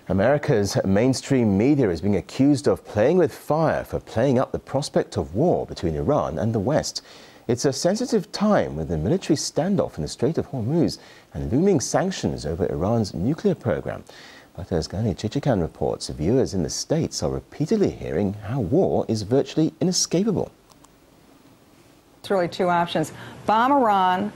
America's mainstream media is being accused of playing with fire for playing up the prospect of war between Iran and the West. It's a sensitive time with the military standoff in the Strait of Hormuz and looming sanctions over Iran's nuclear program. But as Gayane Chichakyan reports, viewers in the States are repeatedly hearing how war is virtually inescapable. It's really two options: bomb Iran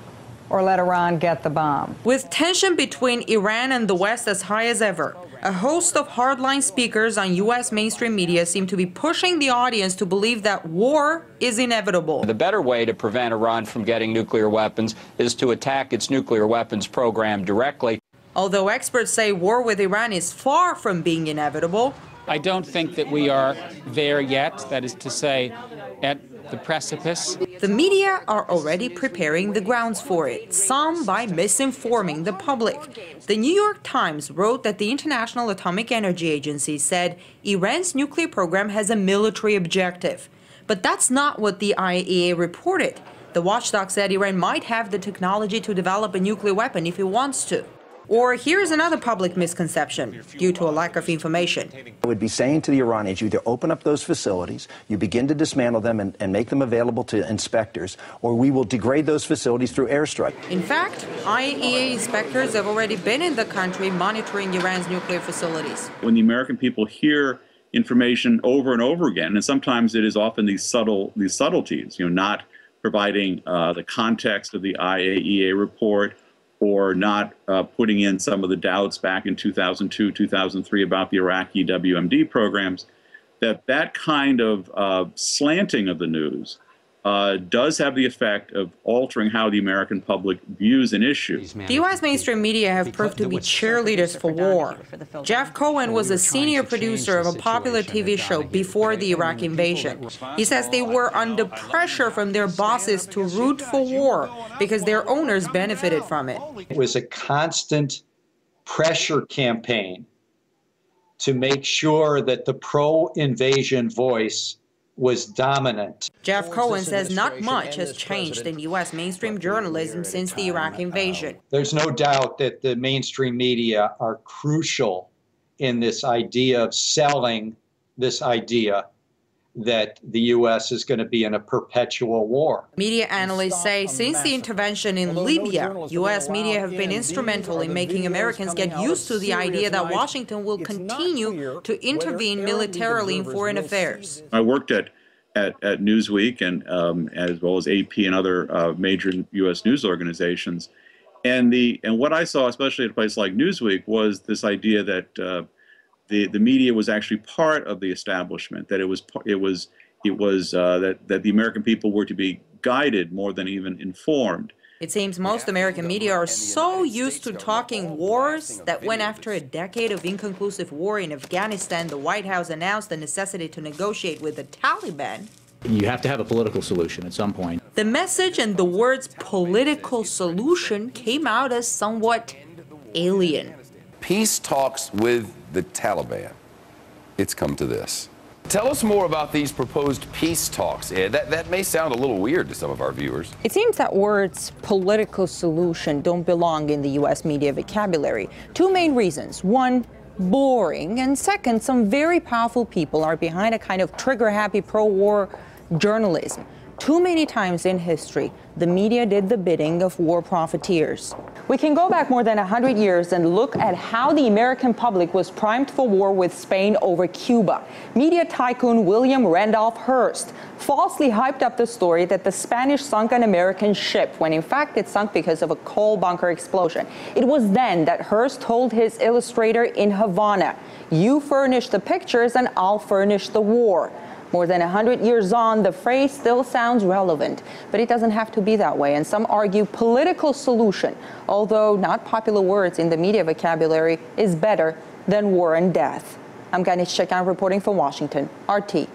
or let Iran get the bomb. With tension between Iran and the West as high as ever, a host of hardline speakers on U.S. mainstream media seem to be pushing the audience to believe that war is inevitable. The better way to prevent Iran from getting nuclear weapons is to attack its nuclear weapons program directly. Although experts say war with Iran is far from being inevitable, I don't think that we are there yet, that is to say, at the precipice. The media are already preparing the grounds for it, some by misinforming the public. The New York Times wrote that the International Atomic Energy Agency said Iran's nuclear program has a military objective. But that's not what the IAEA reported. The watchdog said Iran might have the technology to develop a nuclear weapon if it wants to. Or here's another public misconception due to a lack of information. I would be saying to the Iranians, you either open up those facilities, you begin to dismantle them and make them available to inspectors, or we will degrade those facilities through airstrike. In fact, IAEA inspectors have already been in the country monitoring Iran's nuclear facilities. When the American people hear information over and over again, and sometimes it is often these subtleties, not providing the context of the IAEA report, or not putting in some of the doubts back in 2002, 2003 about the Iraqi WMD programs, that kind of slanting of the news does have the effect of altering how the American public views an issue. The U.S. mainstream media have proved to be cheerleaders for war. Jeff Cohen was a senior producer of a popular TV show before the Iraq invasion. He says they were under pressure from their bosses to root for war because their owners benefited from it. It was a constant pressure campaign to make sure that the pro-invasion voice was dominant. Jeff Cohen says not much has changed in U.S. mainstream journalism since the Iraq invasion. There's no doubt that the mainstream media are crucial in this idea of selling this idea that the U.S. is going to be in a perpetual war. Media analysts say since the intervention in Libya, U.S. media have been instrumental in making Americans get used to the idea that Washington will continue to intervene militarily in foreign affairs. I worked at Newsweek and as well as AP and other major U.S. news organizations, and what I saw, especially at a place like Newsweek, was this idea that the media was actually part of the establishment, that that the American people were to be guided more than even informed. It seems most American media are so used to talking wars that when after a decade of inconclusive war in Afghanistan, the White House announced the necessity to negotiate with the Taliban. You have to have a political solution at some point. The message and the words political solution came out as somewhat alien. Peace talks with the Taliban. It's come to this. Tell us more about these proposed peace talks, Ed. That may sound a little weird to some of our viewers. It seems that words political solution don't belong in the U.S. media vocabulary. Two main reasons. One, boring. And second, some very powerful people are behind a kind of trigger-happy pro-war journalism. Too many times in history, the media did the bidding of war profiteers. We can go back more than 100 years and look at how the American public was primed for war with Spain over Cuba. Media tycoon William Randolph Hearst falsely hyped up the story that the Spanish sunk an American ship, when in fact it sunk because of a coal bunker explosion. It was then that Hearst told his illustrator in Havana, "You furnish the pictures and I'll furnish the war." More than 100 years on, the phrase still sounds relevant, but it doesn't have to be that way. And some argue political solution, although not popular words in the media vocabulary, is better than war and death. I'm Gayane Chichakyan reporting from Washington, RT.